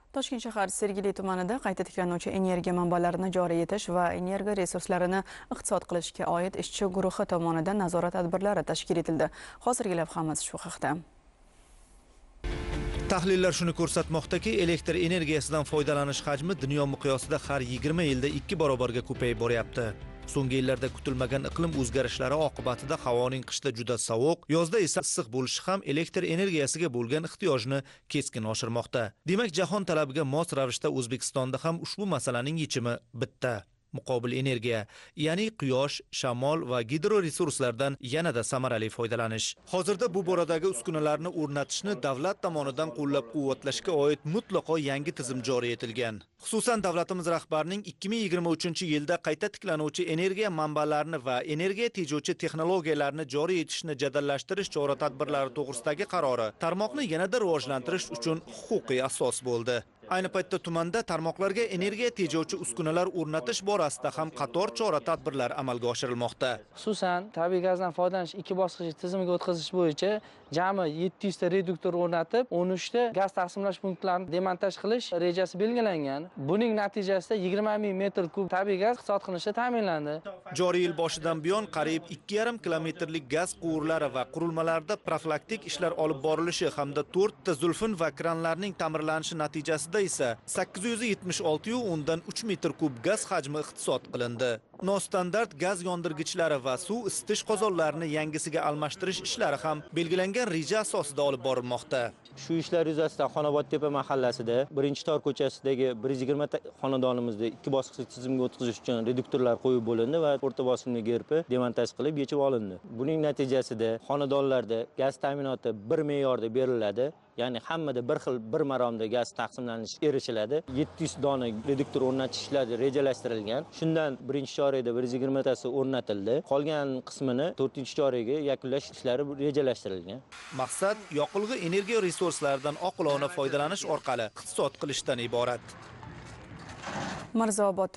Toshkent shahar Sergeli tumanida qayta tiklanuvchi energiya manbalarini joriy etish va energiya resurslarini iqtisod qilishga oid ishchi guruhi tomonidan nazorat tadbirlari tashkil etildi. Hozirgi lavhamiz shu haqda. Tahlillar shuni ko'rsatmoqdaki, elektr energiyasidan foydalanish hajmi dunyo miqyosida har 20 yilda 2 barobarga ko'payib boryapti. So'nggi yillarda kutilmagan iqlim o'zgarishlari oqibatida havoning qishda juda sovuq, yozda esa issiq bo'lishi ham elektr energiyasiga bo'lgan ehtiyojni keskin oshirmoqda. Demak, jahon talabiga mos ravishda O'zbekistonda ham ushbu masalaning yechimi bitta. Muqobil energiya, ya'ni quyosh, shamol va gidroresurslardan yanada samarali foydalanish. Hozirda bu boradagi uskunalarni o'rnatishni davlat tomonidan qo'llab-quvvatlashga oid mutlaqo yangi tizim joriy etilgan. Xususan, davlatimiz rahbarining 2023-yilda qayta tiklanuvchi energiya manbalarini va energiya tejovchi texnologiyalarni joriy etishni jadallashtirish chora-tadbirlari to'g'risidagi qarori tarmoqni yanada rivojlantirish uchun huquqiy asos bo'ldi. Ayni paytda tumanda tarmoqlarga energiya tejovchi uskunalar o'rnatish borasida ham qator chora-tadbirlar amalga oshirilmoqda. Xususan, tabiiy gazdan foydalanish 2 bosqichli tizimga o'tkazish bo'yicha jami 700 ta reduktor o'rnatib, 13 ta gaz taqsimlash punktlarini demontaj qilish rejasi belgilangan. Buning natijasida 20 ming metr kub tabiiy gaz iqtisod qilinishi ta'minlandi. Joriy yil boshidan buyon qariyb 2,5 kilometrlik gaz quvurlari va qurilmalarda profilaktik ishlar olib borilishi hamda 4 ta zulfin va kranlarning ta'mirlanishi natijasida esa 876,3 metr kub gaz hajmi iqtisod qilindi. Nostandart gaz yondirgichlari va suv isitish qozonlarini yangisiga almashtirish ishlari ham belgilangan reja asosida olib borilmoqda. Shu ishlar yuzasidan Xonobodtepa mahallasida 1-tor ko'chasidagi 120 ta xonadonimizda 2 bosqichli tizimga o'tkazish uchun reduktorlar qo'yib bo'lindi va o'rta bosimli gerpi demontaj qilib yechib olindi. Buning natijasida xonadonlarda gaz ta'minoti bir me'yorda beriladi. Ya'ni hammada bir xil, bir maromda gaz taqsimlanishi erishiladi. 700 dona reduktor o'rnatish ishlari rejalashtirilgan. Shundan 1-chorakda 120 tasi o'rnatildi. Qolgan qismini 4-chorakga yakunlash ishlari rejalashtirilgan. Maqsad yoqilg'i energiya resurslaridan oqilona foydalanish orqali iqtisod qilishdan iborat. Mirzaobod